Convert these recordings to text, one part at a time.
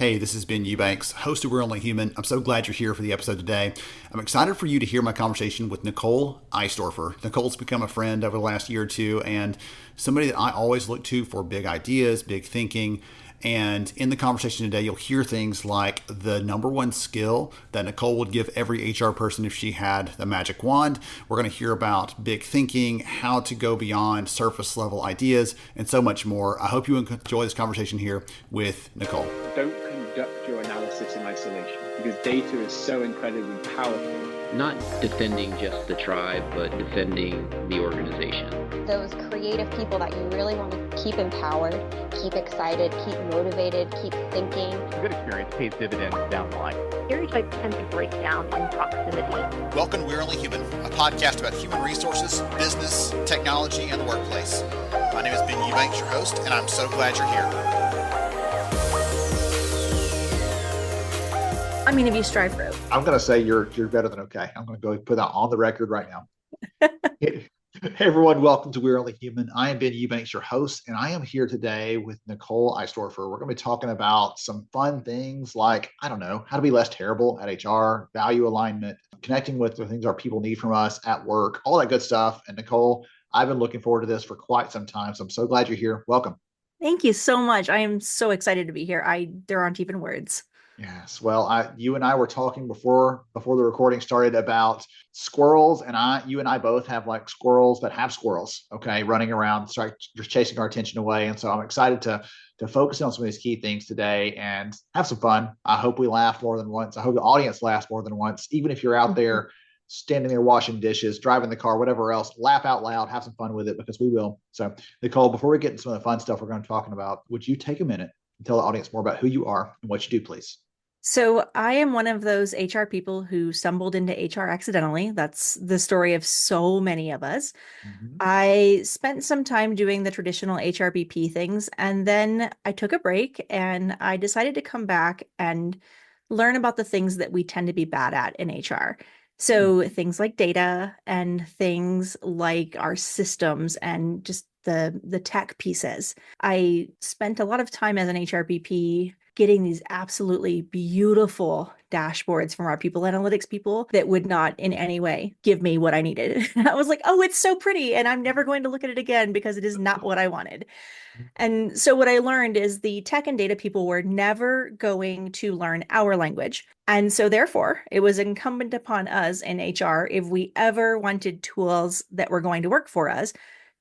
Hey, this is Ben Eubanks, host of We're Only Human. I'm so glad you're here for the episode today. I'm excited for you to hear my conversation with Nicole Eisdorfer. Nicole's become a friend over the last year or two and somebody that I always look to for big ideas, big thinking. And in the conversation today, you'll hear things like the number one skill that Nicole would give every HR person if she had the magic wand. We're going to hear about big thinking, how to go beyond surface level ideas, and so much more. I hope you enjoy this conversation here with Nicole. Don't conduct your analysis in isolation because data is so incredibly powerful. Not defending just the tribe, but defending the organization. Those creative people that you really want to keep empowered, keep excited, keep motivated, keep thinking. A good experience pays dividends down the line. Stereotypes tend to break down in proximity. Welcome to We're Only Human, a podcast about human resources, business, technology, and the workplace. My name is Ben Eubanks, your host, and I'm so glad you're here. I mean, if you strive for it. I'm going to say you're better than okay. I'm going to go put that on the record right now. Hey, everyone, welcome to We're Only Human. I am Ben Eubanks, your host, and I am here today with Nicole Eisdorfer. We're going to be talking about some fun things like, how to be less terrible at HR, value alignment, connecting with the things our people need from us at work, all that good stuff. And Nicole, I've been looking forward to this for quite some time, so I'm so glad you're here. Welcome. Thank you so much. I am so excited to be here. There aren't even words. Yes. Well, you and I were talking before the recording started about squirrels, and you and I both have like squirrels that have squirrels, okay, running around, just chasing our attention away. And so I'm excited to focus on some of these key things today and have some fun. I hope we laugh more than once. I hope the audience laughs more than once. Even if you're out there standing there washing dishes, driving the car, whatever else, laugh out loud, have some fun with it because we will. So, Nicole, before we get into some of the fun stuff we're going to be talking about, would you take a minute and tell the audience more about who you are and what you do, please? So I am one of those HR people who stumbled into HR accidentally. That's the story of so many of us. Mm-hmm. I spent some time doing the traditional HRBP things, and then I took a break and I decided to come back and learn about the things that we tend to be bad at in HR. So things like data and things like our systems and just the tech pieces. I spent a lot of time as an HRBP getting these absolutely beautiful dashboards from our people analytics people that would not in any way give me what I needed. I was like, oh, it's so pretty. And I'm never going to look at it again because it is not what I wanted. And so what I learned is the tech and data people were never going to learn our language. And so therefore, it was incumbent upon us in HR, if we ever wanted tools that were going to work for us,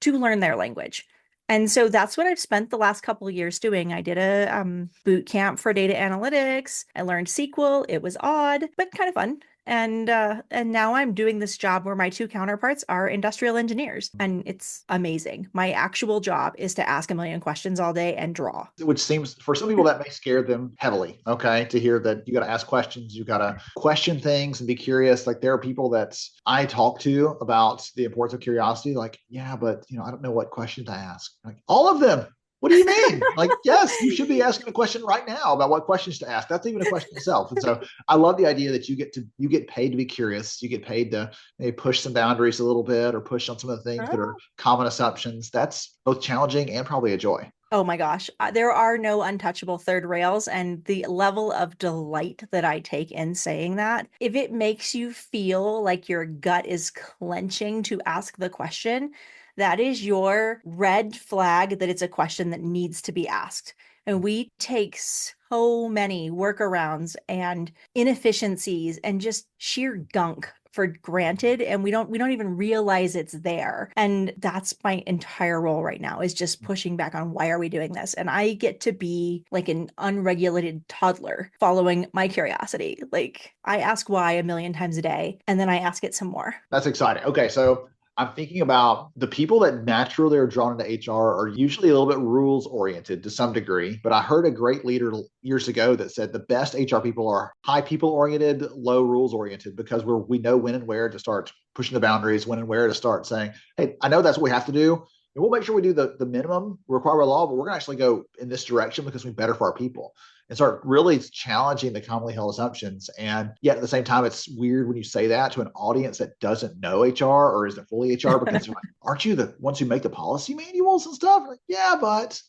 to learn their language. And so that's what I've spent the last couple of years doing. I did a boot camp for data analytics. I learned SQL. It was odd, but kind of fun. And now I'm doing this job where my two counterparts are industrial engineers, and it's amazing. My actual job is to ask a million questions all day and draw. Which seems, for some people, that may scare them heavily, okay, to hear that you got to ask questions, you got to question things and be curious. Like there are people that I talk to about the importance of curiosity, like, yeah, but I don't know what question to ask. Like, all of them. What do you mean? Like, yes, you should be asking a question right now about what questions to ask. That's even a question itself. And so I love the idea that you get paid to be curious. You get paid to maybe push some boundaries a little bit or push on some of the things that are common assumptions. That's both challenging and probably a joy. Oh my gosh, there are no untouchable third rails, and the level of delight that I take in saying that, if it makes you feel like your gut is clenching to ask the question, that is your red flag that it's a question that needs to be asked. And we take so many workarounds and inefficiencies and just sheer gunk for granted, and we don't even realize it's there. And that's my entire role right now, is just pushing back on why are we doing this? And I get to be like an unregulated toddler following my curiosity. Like I ask why a million times a day, and then I ask it some more. That's exciting. Okay, so I'm thinking about the people that naturally are drawn into HR are usually a little bit rules oriented to some degree. But I heard a great leader years ago that said the best HR people are high people oriented, low rules oriented, because we know when and where to start pushing the boundaries, when and where to start saying, hey, I know that's what we have to do. And we'll make sure we do the minimum required by law, but we're going to actually go in this direction because we're better for our people. And start really challenging the commonly held assumptions. And yet at the same time, it's weird when you say that to an audience that doesn't know HR or isn't fully HR, because they're like, aren't you the ones who make the policy manuals and stuff? Like, yeah, but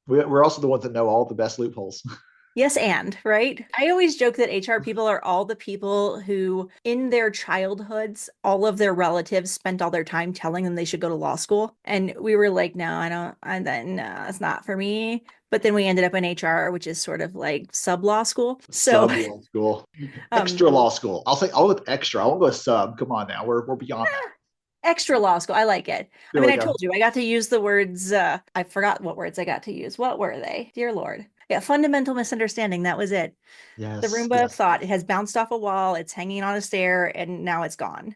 we're also the ones that know all the best loopholes. Yes, and right? I always joke that HR people are all the people who, in their childhoods, all of their relatives spent all their time telling them they should go to law school. And we were like, no, I don't, no, it's not for me. But then we ended up in HR, which is sort of like sub law school. So, Sub law school, um, extra law school. I'll with extra. I won't go sub. Come on now, we're beyond that. extra law school. I like it. I There mean, we I go. told you I got to use the words, I forgot what words I got to use. What were they? Dear Lord. Yeah, fundamental misunderstanding. That was it. The Yes, Roomba of yes. thought. It has bounced off a wall, it's hanging on a stair, and now it's gone.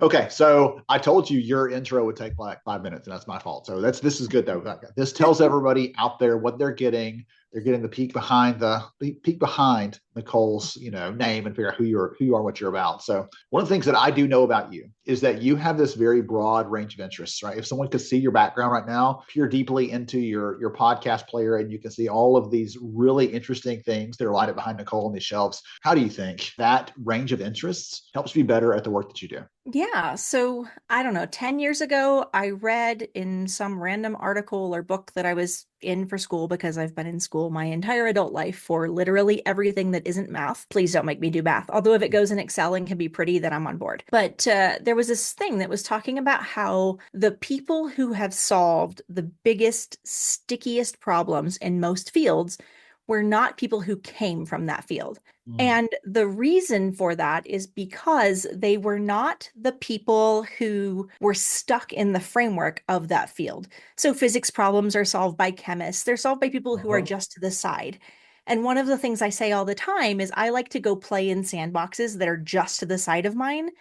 Okay, so I told you your intro would take like 5 minutes, and that's my fault. So this is good though. This tells everybody out there what they're getting. They're getting the peek behind Nicole's name and figure out who you are, what you're about. So one of the things that I do know about you is that you have this very broad range of interests, right? If someone could see your background right now, if you're deeply into your podcast player and you can see all of these really interesting things that are lined up behind Nicole on these shelves, how do you think that range of interests helps you better at the work that you do? Yeah, so I don't know, 10 years ago, I read in some random article or book that I was in for school because I've been in school my entire adult life for literally everything that isn't math. Please don't make me do math. Although if it goes in Excel and can be pretty, then I'm on board. But there was this thing that was talking about how the people who have solved the biggest, stickiest problems in most fields were not people who came from that field. And the reason for that is because they were not the people who were stuck in the framework of that field. So physics problems are solved by chemists, they're solved by people who are just to the side. And one of the things I say all the time is I like to go play in sandboxes that are just to the side of mine.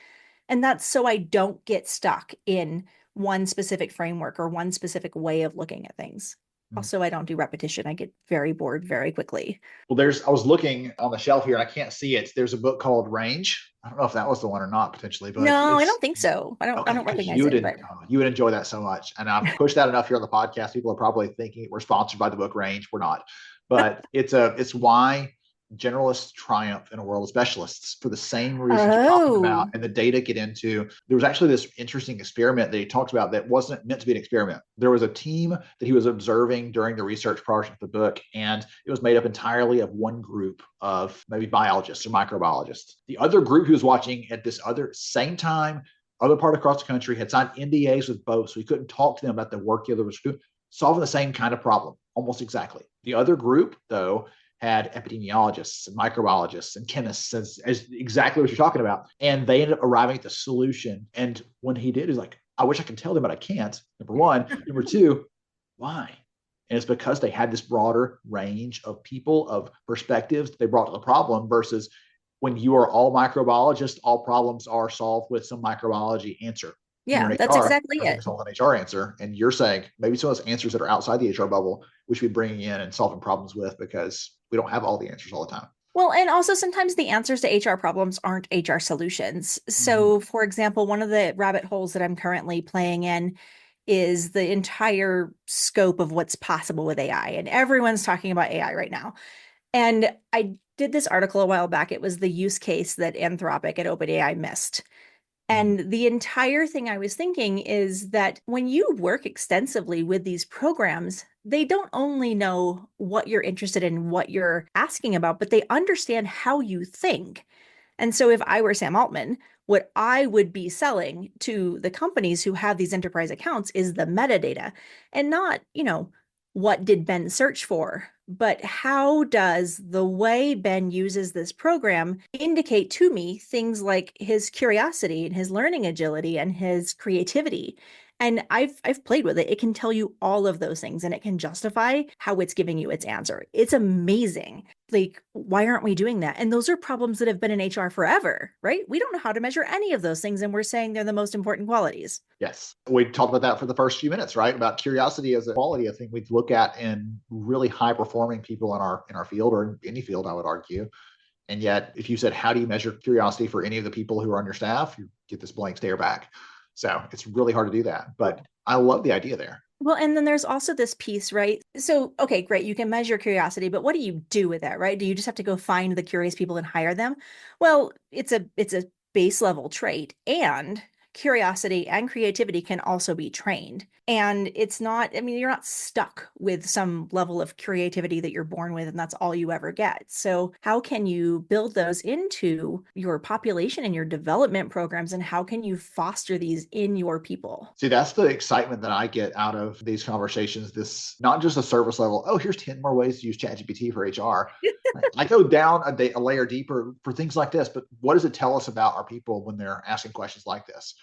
And that's so I don't get stuck in one specific framework or one specific way of looking at things. Also, I don't do repetition. I get very bored very quickly. Well, I was looking on the shelf here and I can't see it. There's a book called Range. I don't know if that was the one or not potentially, but No, I it's don't think so. I okay. don't recognize it, but You would enjoy that so much. And I've pushed that enough here on the podcast. People are probably thinking we're sponsored by the book Range. We're not, but it's why generalists triumph in a world of specialists for the same reasons you're talking about. oh, And the data get into, there was actually this interesting experiment that he talked about that wasn't meant to be an experiment. There was a team that he was observing during the research project of the book, and it was made up entirely of one group of maybe biologists or microbiologists. The other group he was watching at this other same time, other part across the country, had signed NDAs with both, so he couldn't talk to them about the work the other was doing, solving the same kind of problem, almost exactly. The other group, though, had epidemiologists and microbiologists and chemists as exactly what you're talking about. And they ended up arriving at the solution. And when he did, he's like, I wish I could tell them, but I can't. Number one. Number two, why? And it's because they had this broader range of people, of perspectives they brought to the problem versus when you are all microbiologists, all problems are solved with some microbiology answer. yeah, You're in that's HR, exactly everything's it. solved an HR answer. And you're saying maybe some of those answers that are outside the HR bubble, we should be bringing in and solving problems with because we don't have all the answers all the time. Well, and also sometimes the answers to HR problems aren't HR solutions. So, for example, one of the rabbit holes that I'm currently playing in is the entire scope of what's possible with AI. And everyone's talking about AI right now. And I did this article a while back. It was the use case that Anthropic at OpenAI missed. And the entire thing I was thinking is that when you work extensively with these programs, they don't only know what you're interested in, what you're asking about, but they understand how you think. And so if I were Sam Altman, what I would be selling to the companies who have these enterprise accounts is the metadata and not, what did Ben search for, but how does the way Ben uses this program indicate to me things like his curiosity and his learning agility and his creativity? And I've played with it. It can tell you all of those things and it can justify how it's giving you its answer. It's amazing. Like, why aren't we doing that? And those are problems that have been in HR forever, right? We don't know how to measure any of those things, and we're saying they're the most important qualities. Yes. We talked about that for the first few minutes, right? About curiosity as a quality. I think we'd look at in really high performing people in our field or in any field, I would argue. And yet, if you said, how do you measure curiosity for any of the people who are on your staff, you get this blank stare back. So it's really hard to do that. But I love the idea there. Well, and then there's also this piece, right? So, okay, great. You can measure curiosity, but what do you do with that, right? Do you just have to go find the curious people and hire them? Well, it's a base level trait, and curiosity and creativity can also be trained. And it's not, I mean, you're not stuck with some level of creativity that you're born with and that's all you ever get. So, how can you build those into your population and your development programs? And how can you foster these in your people? See, that's the excitement that I get out of these conversations. This not just a service level, oh, here's 10 more ways to use ChatGPT for HR. I go down a layer deeper for things like this, but what does it tell us about our people when they're asking questions like this?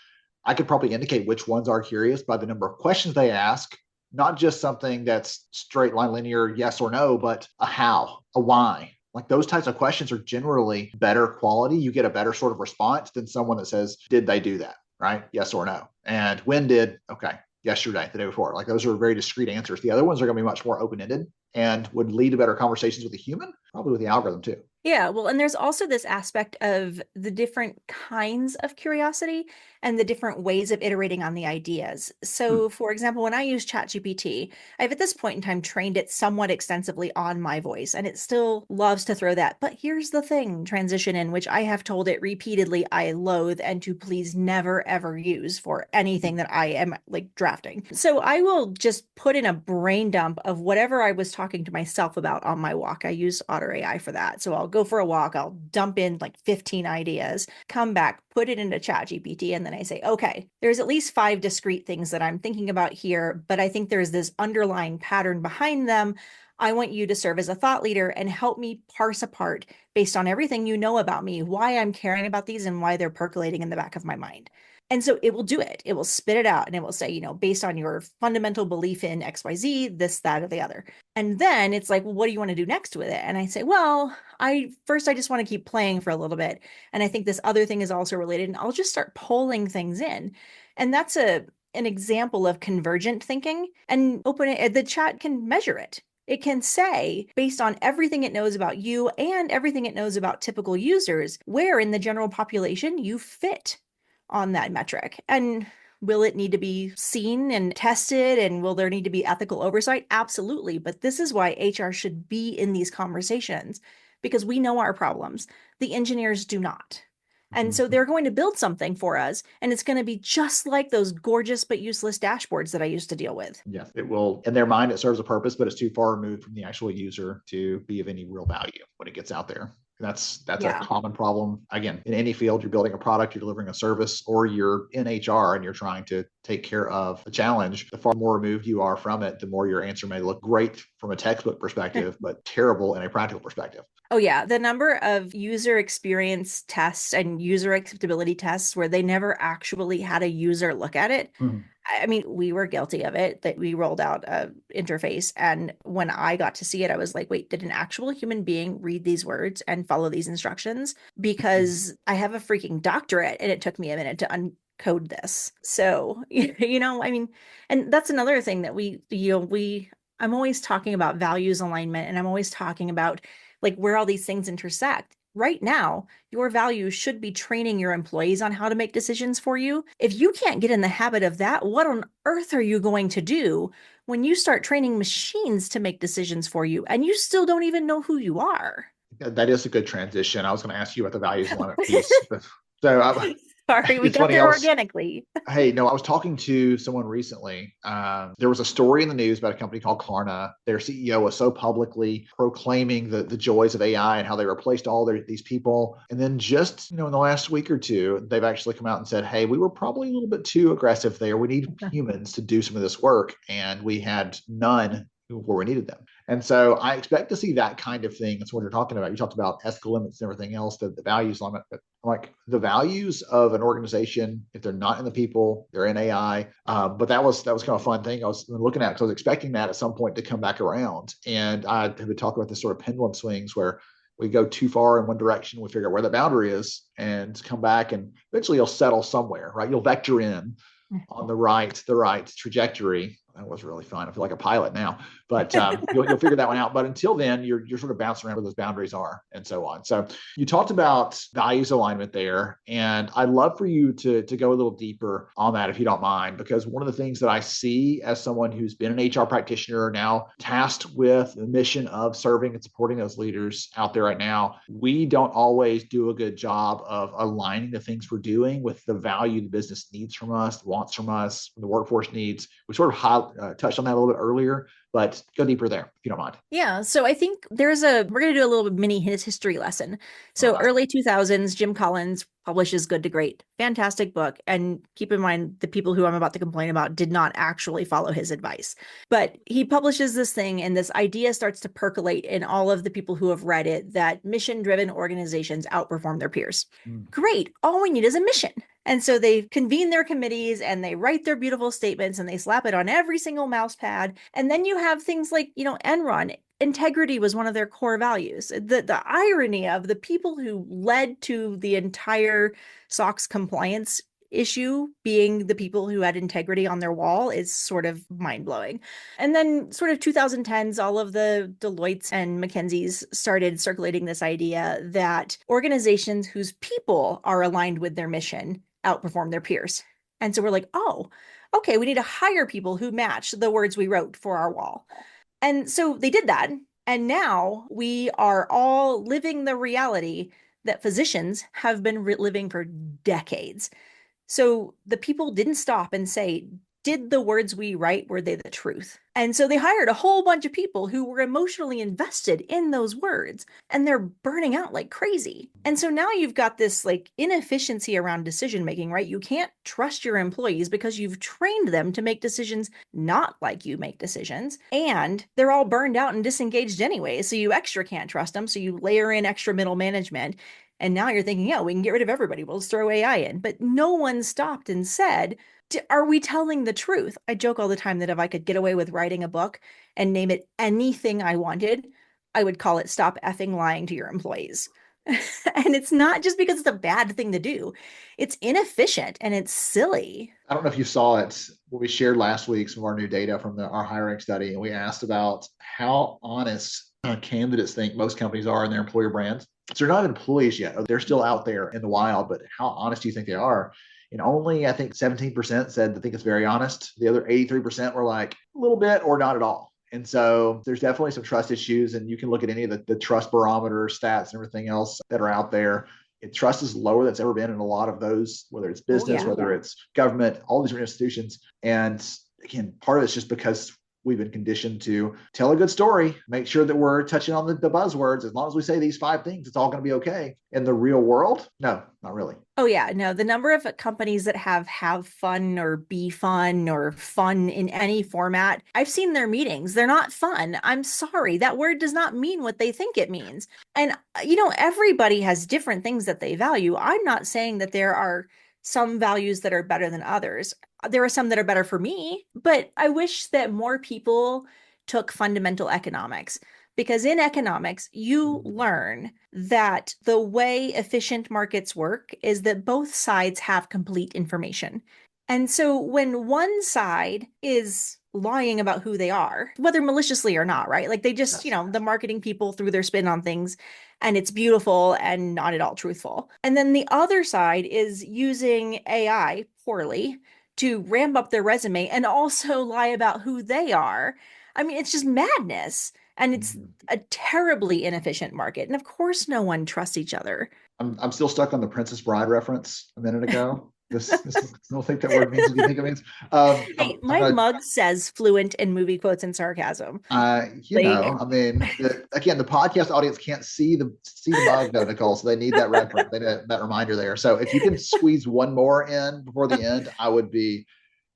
I could probably indicate which ones are curious by the number of questions they ask, not just something that's straight line linear, yes or no, but a how, a why. Like those types of questions are generally better quality. You get a better sort of response than someone that says, did they do that? Right? Yes or no. And when did, okay, yesterday, the day before. Like those are very discrete answers. The other ones are going to be much more open-ended and would lead to better conversations with a human, probably with the algorithm too. Yeah, well, and there's also this aspect of the different kinds of curiosity and the different ways of iterating on the ideas. So, for example, when I use ChatGPT, I've at this point in time trained it somewhat extensively on my voice, and it still loves to throw that. But here's the thing transition in, which I have told it repeatedly I loathe and to please never ever use for anything that I am like drafting. So, I will just put in a brain dump of whatever I was talking to myself about on my walk. I use Otter AI for that. So, I'll go for a walk, I'll dump in like 15 ideas, come back, put it into ChatGPT, and then I say, okay, there's at least 5 discrete things that I'm thinking about here, but I think there's this underlying pattern behind them. I want you to serve as a thought leader and help me parse apart based on everything you know about me, why I'm caring about these and why they're percolating in the back of my mind. And so it will do it. It will spit it out and it will say, you know, based on your fundamental belief in XYZ, this, that, or the other. And then it's like, well, what do you want to do next with it? And I say, well, I just want to keep playing for a little bit. And I think this other thing is also related. And I'll just start pulling things in. And that's an example of convergent thinking. And the chat can measure it. It can say, based on everything it knows about you and everything it knows about typical users, where in the general population you fit on that metric. And will it need to be seen and tested? And will there need to be ethical oversight? Absolutely. But this is why HR should be in these conversations because we know our problems. The engineers do not. And so they're going to build something for us, and it's going to be just like those gorgeous but useless dashboards that I used to deal with. Yes, it will. In their mind, it serves a purpose, but it's too far removed from the actual user to be of any real value when it gets out there. That's a common problem. Again, in any field, you're building a product, you're delivering a service, or you're in HR and you're trying to take care of a challenge. The far more removed you are from it, the more your answer may look great from a textbook perspective, but terrible in a practical perspective. Oh, yeah. The number of user experience tests and user acceptability tests where they never actually had a user look at it. Mm-hmm. I mean, we were guilty of it, that we rolled out a interface. And when I got to see it, I was like, wait, did an actual human being read these words and follow these instructions? Because I have a freaking doctorate and it took me a minute to uncode this. So, you know, I mean, and that's another thing that I'm always talking about values alignment, and I'm always talking about like where all these things intersect. Right now, your values should be training your employees on how to make decisions for you. If you can't get in the habit of that, what on earth are you going to do when you start training machines to make decisions for you and you still don't even know who you are? That is a good transition. I was going to ask you about the values alignment piece. So sorry, we got there organically. Hey, no, I was talking to someone recently. There was a story in the news about a company called Klarna. Their CEO was so publicly proclaiming the joys of AI and how they replaced all these people. And then just, in the last week or two, they've actually come out and said, hey, we were probably a little bit too aggressive there. We need humans to do some of this work. And we had none where we needed them. And so I expect to see that kind of thing. That's what you're talking about. You talked about ethical limits and everything else, the values limit, but like the values of an organization, if they're not in the people, they're in AI. But that was kind of a fun thing I was looking at because I was expecting that at some point to come back around. And I have been talking about this sort of pendulum swings where we go too far in one direction, we figure out where the boundary is and come back, and eventually you'll settle somewhere, right? You'll vector in on the right trajectory. That was really fun. I feel like a pilot now, but you'll figure that one out. But until then, you're sort of bouncing around where those boundaries are and so on. So you talked about values alignment there, and I'd love for you to go a little deeper on that if you don't mind, because one of the things that I see as someone who's been an HR practitioner now tasked with the mission of serving and supporting those leaders out there right now, we don't always do a good job of aligning the things we're doing with the value the business needs from us, wants from us, the workforce needs. We sort of touched on that a little bit earlier, but go deeper there if you don't mind. Yeah, so I think we're going to do a little mini history lesson. So All right. early 2000s, Jim Collins publishes Good to Great. Fantastic book. And keep in mind, the people who I'm about to complain about did not actually follow his advice. But he publishes this thing, and this idea starts to percolate in all of the people who have read it that mission-driven organizations outperform their peers. Great. All we need is a mission. And so they convene their committees and they write their beautiful statements and they slap it on every single mouse pad. And then you have things like, Enron. Integrity was one of their core values. The irony of the people who led to the entire SOX compliance issue being the people who had integrity on their wall is sort of mind-blowing. And then sort of 2010s, all of the Deloittes and McKinseys started circulating this idea that organizations whose people are aligned with their mission outperform their peers. And so we're like, oh, okay, we need to hire people who match the words we wrote for our wall. And so they did that. And now we are all living the reality that physicians have been living for decades. So the people didn't stop and say, did the words we write, were they the truth? And so they hired a whole bunch of people who were emotionally invested in those words, and they're burning out like crazy. And so now you've got this like inefficiency around decision making, right? You can't trust your employees because you've trained them to make decisions not like you make decisions, and they're all burned out and disengaged anyway. So you extra can't trust them. So you layer in extra middle management. And now you're thinking, yeah, we can get rid of everybody. We'll just throw AI in. But no one stopped and said, are we telling the truth? I joke all the time that if I could get away with writing a book and name it anything I wanted, I would call it Stop Effing Lying to Your Employees. And it's not just because it's a bad thing to do. It's inefficient and it's silly. I don't know if you saw it when we shared last week some of our new data from our hiring study, and we asked about how honest candidates think most companies are in their employer brands. So they're not employees yet. They're still out there in the wild, but how honest do you think they are? And only, I think, 17% said they think it's very honest. The other 83% were like a little bit or not at all. And so there's definitely some trust issues. And you can look at any of the trust barometer stats and everything else that are out there. Trust is lower than it's ever been in a lot of those, whether it's business, whether it's government, all these different institutions. And again, part of it's just because we've been conditioned to tell a good story, make sure that we're touching on the buzzwords. As long as we say these 5 things, it's all going to be okay. In the real world, no, not really. Oh yeah, no, the number of companies that have fun or be fun or fun in any format, I've seen their meetings. They're not fun. I'm sorry. That word does not mean what they think it means. And everybody has different things that they value. I'm not saying that there are some values that are better than others. There are some that are better for me, but I wish that more people took fundamental economics, because in economics, you learn that the way efficient markets work is that both sides have complete information. And so when one side is lying about who they are, whether maliciously or not, right? Like they just, the marketing people threw their spin on things and it's beautiful and not at all truthful. And then the other side is using AI poorly to ramp up their resume and also lie about who they are. I mean, it's just madness. And it's a terribly inefficient market. And of course, no one trusts each other. I'm still stuck on the Princess Bride reference a minute ago. I don't think that word means what you think it means. Hey, my mug says fluent in movie quotes and sarcasm. I mean, again, the podcast audience can't see the mug, though, Nicole. So they need that reference, they need that reminder there. So if you can squeeze one more in before the end, I would be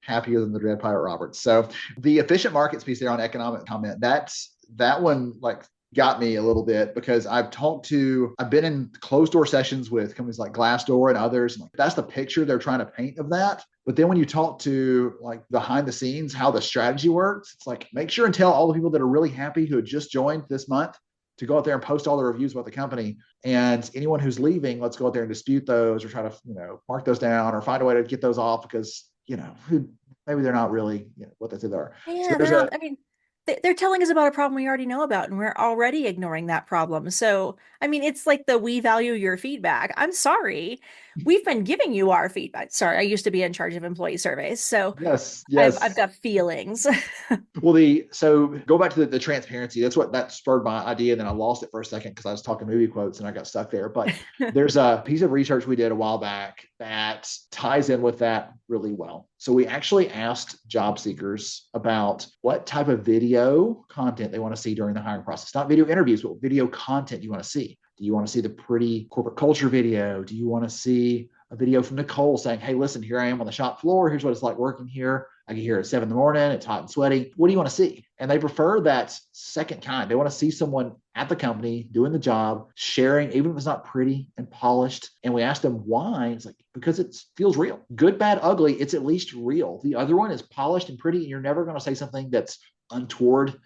happier than the Dread Pirate Roberts. So the efficient markets piece there on economic comment, that one like got me a little bit, because I've been in closed door sessions with companies like Glassdoor and others. And that's the picture they're trying to paint of that. But then when you talk to like behind the scenes, how the strategy works, it's like, make sure and tell all the people that are really happy who had just joined this month to go out there and post all the reviews about the company. And anyone who's leaving, let's go out there and dispute those or try to, mark those down or find a way to get those off, because, maybe they're not really what they say they are. Yeah, so they're telling us about a problem we already know about, and we're already ignoring that problem. So, I mean, it's like the we value your feedback. I'm sorry. We've been giving you our feedback. Sorry, I used to be in charge of employee surveys, so Yes, I've yes. got feelings. Well, so go back to the transparency. That's what that spurred my idea. Then I lost it for a second because I was talking movie quotes and I got stuck there. But there's a piece of research we did a while back that ties in with that really well. So we actually asked job seekers about what type of video content they want to see during the hiring process. Not video interviews, but video content you want to see. Do you want to see the pretty corporate culture video? Do you want to see a video from Nicole saying, hey, listen, here I am on the shop floor. Here's what it's like working here. I get here at 7 a.m. It's hot and sweaty. What do you want to see? And they prefer that second kind. They want to see someone at the company doing the job, sharing, even if it's not pretty and polished. And we asked them why. It's like, because it feels real. Good, bad, ugly, it's at least real. The other one is polished and pretty, and you're never going to say something that's untoward,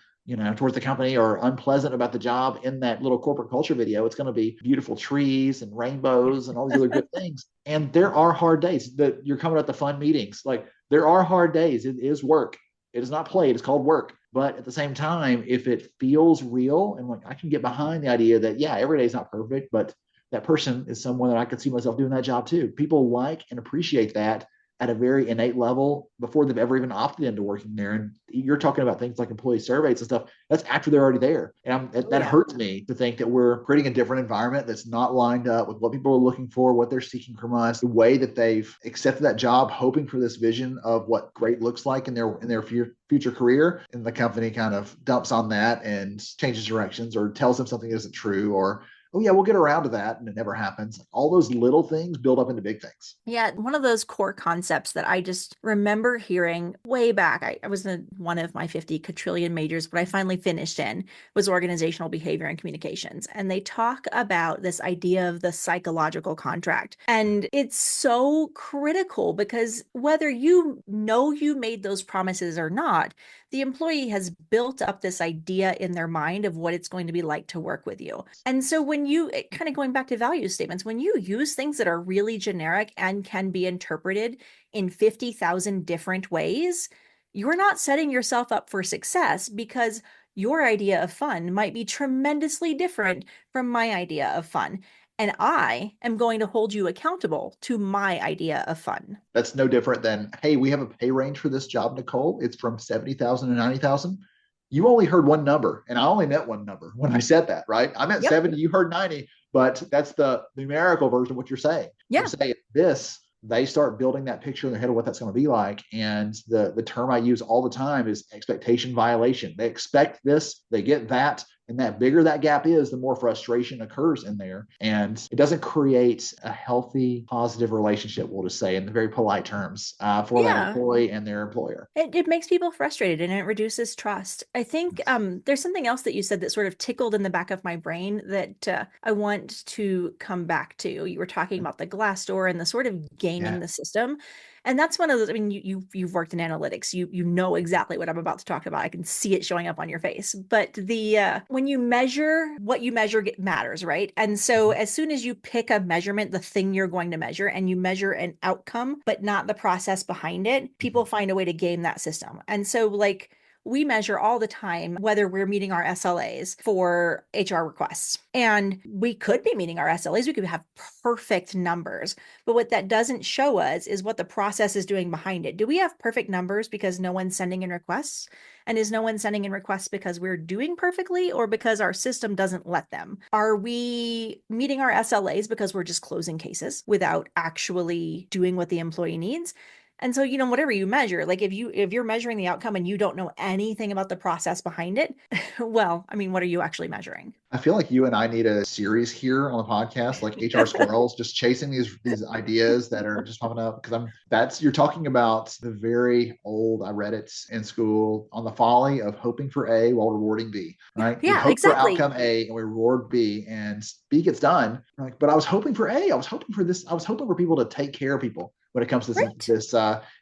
towards the company or unpleasant about the job in that little corporate culture video. It's going to be beautiful trees and rainbows and all these other good things. And there are hard days that you're coming at the fun meetings. Like there are hard days. It is work. It is not play. It's called work. But at the same time, if it feels real and like I can get behind the idea that, yeah, every day is not perfect, but that person is someone that I could see myself doing that job too. People like and appreciate that at a very innate level before they've ever even opted into working there. And you're talking about things like employee surveys and stuff. That's after they're already there. And that hurts me to think that we're creating a different environment that's not lined up with what people are looking for, what they're seeking from us, the way that they've accepted that job, hoping for this vision of what great looks like in their future career. And the company kind of dumps on that and changes directions or tells them something isn't true or, oh yeah, we'll get around to that. And it never happens. All those little things build up into big things. Yeah, one of those core concepts that I just remember hearing way back. I was in one of my 50 quadrillion majors, but I finally finished in was organizational behavior and communications. And they talk about this idea of the psychological contract. And it's so critical because whether you know you made those promises or not, the employee has built up this idea in their mind of what it's going to be like to work with you. And so when you, kind of going back to value statements, when you use things that are really generic and can be interpreted in 50,000 different ways, you're not setting yourself up for success because your idea of fun might be tremendously different from my idea of fun. And I am going to hold you accountable to my idea of fun. That's no different than, hey, we have a pay range for this job, Nicole. It's from 70,000 to 90,000. You only heard one number, and I only meant one number when I said that, right? I meant 70, you heard 90, but that's the numerical version of what you're saying. Yeah. You say this, they start building that picture in their head of what that's going to be like. And the term I use all the time is expectation violation. They expect this, they get that. And that bigger that gap is, the more frustration occurs in there. And it doesn't create a healthy, positive relationship, we'll just say in the very polite terms, for that employee and their employer. It makes people frustrated and it reduces trust. I think there's something else that you said that sort of tickled in the back of my brain that I want to come back to. You were talking about the Glassdoor and the sort of gaming the system. And that's one of those, I mean, you've worked in analytics. You know exactly what I'm about to talk about. I can see it showing up on your face. But when you measure, what you measure matters, right? And so as soon as you pick a measurement, the thing you're going to measure, and you measure an outcome, but not the process behind it, people find a way to game that system. And so like, we measure all the time whether we're meeting our SLAs for HR requests. And we could be meeting our SLAs. We could have perfect numbers. But what that doesn't show us is what the process is doing behind it. Do we have perfect numbers because no one's sending in requests? And is no one sending in requests because we're doing perfectly or because our system doesn't let them? Are we meeting our SLAs because we're just closing cases without actually doing what the employee needs? And so, whatever you measure, like if you're measuring the outcome and you don't know anything about the process behind it, well, I mean, what are you actually measuring? I feel like you and I need a series here on the podcast, like HR squirrels, just chasing these ideas that are just popping up. Because you're talking about the very old, I read it in school, on the folly of hoping for A while rewarding B, right? Yeah, we hope exactly. for outcome A and we reward B, and B gets done. Like, but I was hoping for A. I was hoping for this. I was hoping for people to take care of people. when it comes to Right. this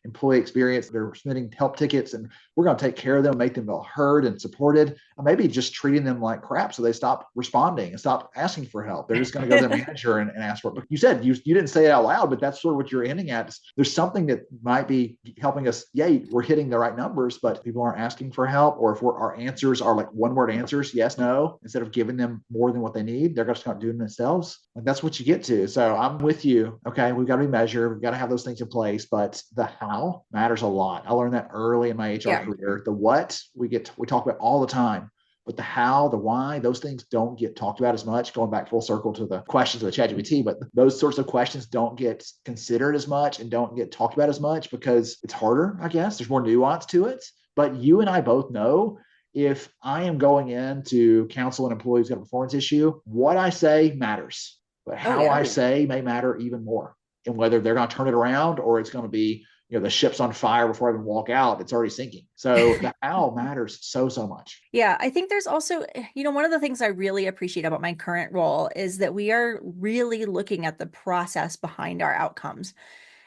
employee experience. They're submitting help tickets, and we're going to take care of them, make them feel heard and supported, and maybe just treating them like crap so they stop responding and stop asking for help. They're just going to go to their manager and ask for it. But you said you didn't say it out loud, but that's sort of what you're hinting at. There's something that might be helping us. Yeah, we're hitting the right numbers, but people aren't asking for help, or if our answers are like one-word answers, yes, no, instead of giving them more than what they need, they're going to start doing it themselves. Like that's what you get to. So I'm with you. Okay, we've got to be measured. We've got to have those things in place, but the how matters a lot. I learned that early in my HR career. The what we talk about all the time, but the how, the why, those things don't get talked about as much. Going back full circle to the questions of the ChatGPT, but those sorts of questions don't get considered as much and don't get talked about as much because it's harder, I guess. There's more nuance to it. But you and I both know if I am going in to counsel an employee who's got a performance issue, what I say matters, but how I say may matter even more. And whether they're going to turn it around or it's going to be, the ship's on fire before I even walk out, it's already sinking. So the how matters so much. Yeah, I think there's also, one of the things I really appreciate about my current role is that we are really looking at the process behind our outcomes.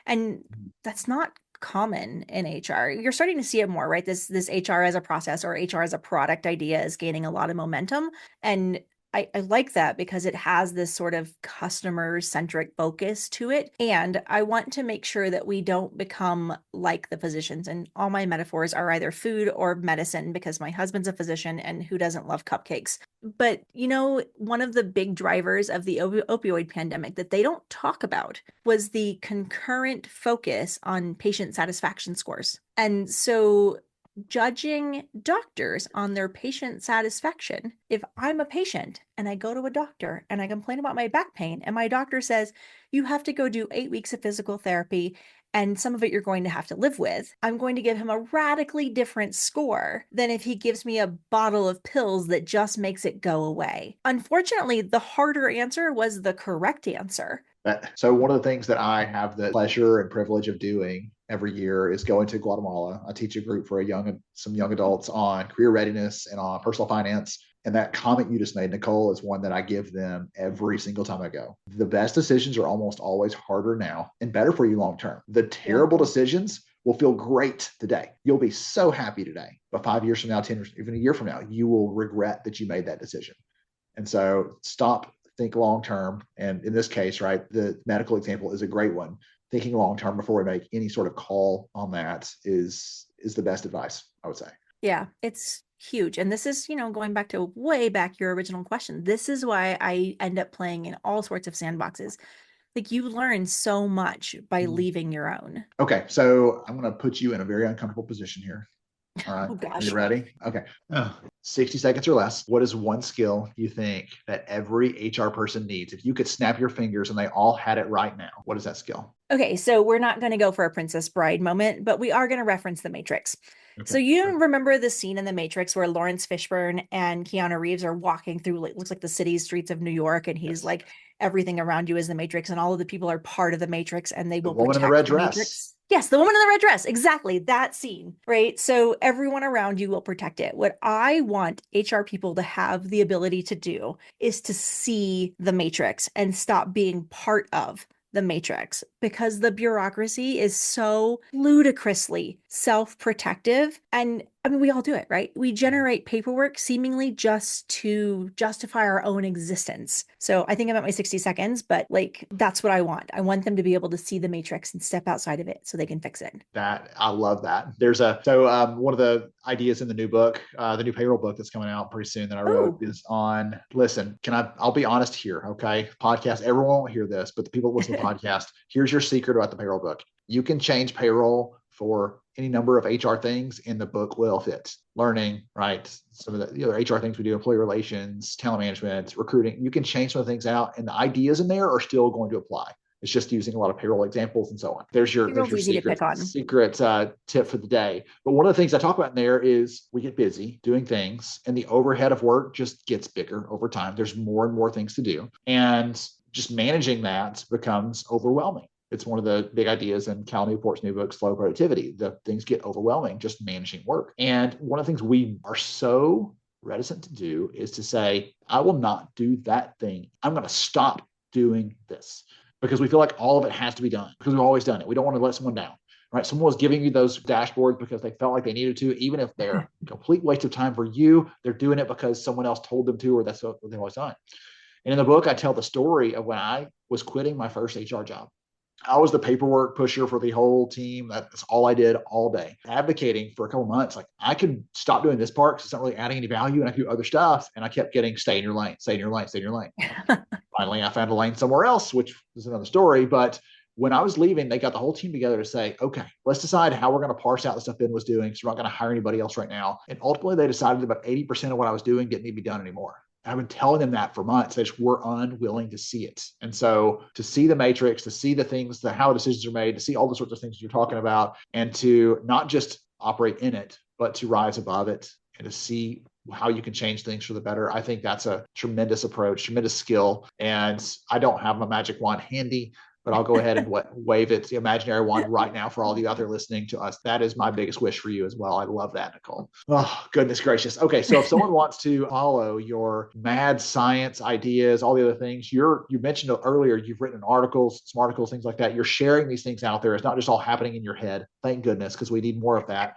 And that's not common in HR. You're starting to see it more, right? This HR as a process or HR as a product idea is gaining a lot of momentum. And I like that because it has this sort of customer-centric focus to it. And I want to make sure that we don't become like the physicians. And all my metaphors are either food or medicine because my husband's a physician and who doesn't love cupcakes. But, one of the big drivers of the opioid pandemic that they don't talk about was the concurrent focus on patient satisfaction scores. And so judging doctors on their patient satisfaction. If I'm a patient and I go to a doctor and I complain about my back pain and my doctor says, you have to go do 8 weeks of physical therapy and some of it you're going to have to live with, I'm going to give him a radically different score than if he gives me a bottle of pills that just makes it go away. Unfortunately, the harder answer was the correct answer. So one of the things that I have the pleasure and privilege of doing every year is going to Guatemala. I teach a group for some young adults on career readiness and on personal finance. And that comment you just made, Nicole, is one that I give them every single time I go. The best decisions are almost always harder now and better for you long term. The terrible decisions will feel great today. You'll be so happy today. But 5 years from now, 10 years, even a year from now, you will regret that you made that decision. And so think long term. And in this case, right, the medical example is a great one. Thinking long term before we make any sort of call on that is the best advice, I would say. Yeah, it's huge. And this is, going back to way back your original question. This is why I end up playing in all sorts of sandboxes. Like you learn so much by leaving your own. Okay, so I'm going to put you in a very uncomfortable position here. All right. Oh, gosh. Are you ready? Okay. 60 seconds or less. What is one skill you think that every HR person needs? If you could snap your fingers and they all had it right now, what is that skill? Okay, so we're not going to go for a Princess Bride moment, but we are going to reference The Matrix. Okay. So you remember the scene in The Matrix where Lawrence Fishburne and Keanu Reeves are walking through, looks like the city streets of New York, and he's like, everything around you is the Matrix, and all of the people are part of the Matrix, and they will protect the Matrix. The woman in the red dress. Yes, the woman in the red dress. Exactly. That scene, right? So everyone around you will protect it. What I want HR people to have the ability to do is to see the Matrix and stop being part of the Matrix, because the bureaucracy is so ludicrously self-protective. And I mean, we all do it, right? We generate paperwork seemingly just to justify our own existence. So I think I'm at my 60 seconds, but that's what I want. I want them to be able to see the Matrix and step outside of it so they can fix it. I love that. One of the ideas in the new book, the new payroll book that's coming out pretty soon that I wrote is on, listen, I'll be honest here. Okay. Podcast, everyone won't hear this, but the people that listen to the podcast, here's your secret about the payroll book. You can change payroll for any number of HR things, and the book will fit. Learning, right? Some of the other HR things we do, employee relations, talent management, recruiting. You can change some of the things out, and the ideas in there are still going to apply. It's just using a lot of payroll examples and so on. There's your secret tip for the day. But one of the things I talk about in there is we get busy doing things, and the overhead of work just gets bigger over time. There's more and more things to do, and just managing that becomes overwhelming. It's one of the big ideas in Cal Newport's new book, Slow Productivity. The things get overwhelming just managing work. And one of the things we are so reticent to do is to say, I will not do that thing. I'm going to stop doing this. because we feel like all of it has to be done because we've always done it. We don't want to let someone down, right? Someone was giving you those dashboards because they felt like they needed to, even if they're a complete waste of time for you, they're doing it because someone else told them to, or that's what they've always done. And in the book, I tell the story of when I was quitting my first HR job. I was the paperwork pusher for the whole team. That's all I did all day, advocating for a couple months. Like, I could stop doing this part because it's not really adding any value, and I could do other stuff. And I kept getting stay in your lane, stay in your lane, stay in your lane. Finally, I found a lane somewhere else, which is another story. But when I was leaving, they got the whole team together to say, okay, let's decide how we're going to parse out the stuff Ben was doing. So we're not going to hire anybody else right now. And ultimately, they decided about 80% of what I was doing didn't need to be done anymore. I've been telling them that for months. They just were unwilling to see it. And so to see the matrix, to see the things, how decisions are made, to see all the sorts of things you're talking about, and to not just operate in it, but to rise above it and to see how you can change things for the better. I think that's a tremendous approach, tremendous skill. And I don't have my magic wand handy, but I'll go ahead and wave it, the imaginary wand right now for all of you out there listening to us. That is my biggest wish for you as well. I love that, Nicole. Oh, goodness gracious. Okay, so if someone wants to follow your mad science ideas, all the other things, you mentioned earlier, you've written articles, some articles, things like that. You're sharing these things out there. It's not just all happening in your head. Thank goodness, because we need more of that.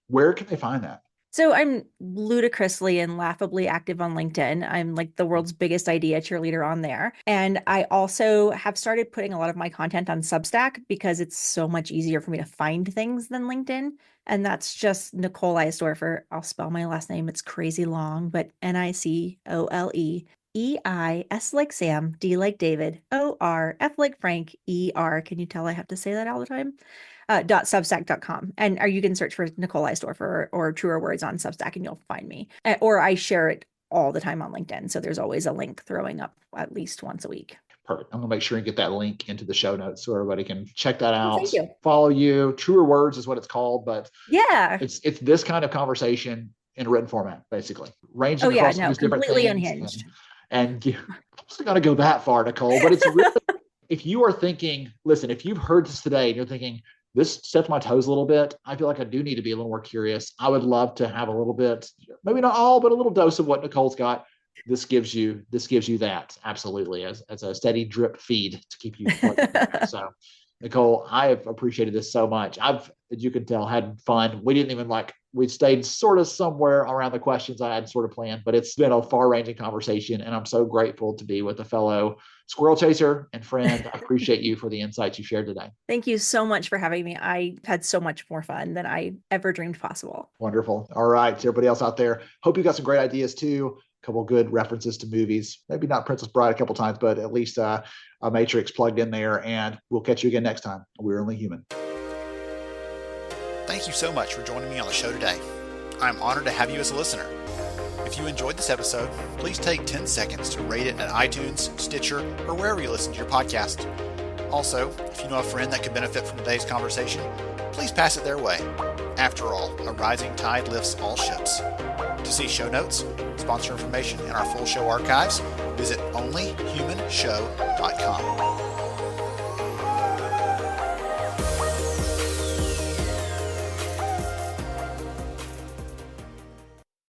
Where can they find that? So I'm ludicrously and laughably active on LinkedIn. I'm like the world's biggest idea cheerleader on there. And I also have started putting a lot of my content on Substack because it's so much easier for me to find things than LinkedIn. And that's just Nicole Eisdorfer. I'll spell my last name. It's crazy long, but Nicole. EIS like Sam, D like David, OR, F like Frank, ER. Can you tell I have to say that all the time? .substack.com. And you can search for Nicole Eisdorfer or Truer Words on Substack and you'll find me. Or I share it all the time on LinkedIn. So there's always a link throwing up at least once a week. Perfect. I'm going to make sure and get that link into the show notes so everybody can check that out. Thank you. Follow you. Truer Words is what it's called, but yeah, it's this kind of conversation in a written format, basically. Ranging across these different completely things. Unhinged. And I'm not going to go that far, Nicole, but it's really, if you are thinking, listen, if you've heard this today and you're thinking, this steps my toes a little bit, I feel like I do need to be a little more curious. I would love to have a little bit, maybe not all, but a little dose of what Nicole's got. This gives you that, absolutely, as a steady drip feed to keep you so Nicole, I have appreciated this so much. I've, as you can tell, had fun. We didn't even we stayed sort of somewhere around the questions I had sort of planned, but it's been a far-ranging conversation, and I'm so grateful to be with a fellow squirrel chaser and friend. I appreciate you for the insights you shared today. Thank you so much for having me. I had so much more fun than I ever dreamed possible. Wonderful. All right, to everybody else out there, hope you got some great ideas too. A couple good references to movies, maybe not Princess Bride a couple times, but at least a Matrix plugged in there, and we'll catch you again next time. We're Only Human. Thank you so much for joining me on the show today. I'm honored to have you as a listener. If you enjoyed this episode, please take 10 seconds to rate it at iTunes, Stitcher, or wherever you listen to your podcast. Also, if you know a friend that could benefit from today's conversation, please pass it their way. After all, a rising tide lifts all ships. To see show notes, sponsor information, and our full show archives, visit onlyhumanshow.com.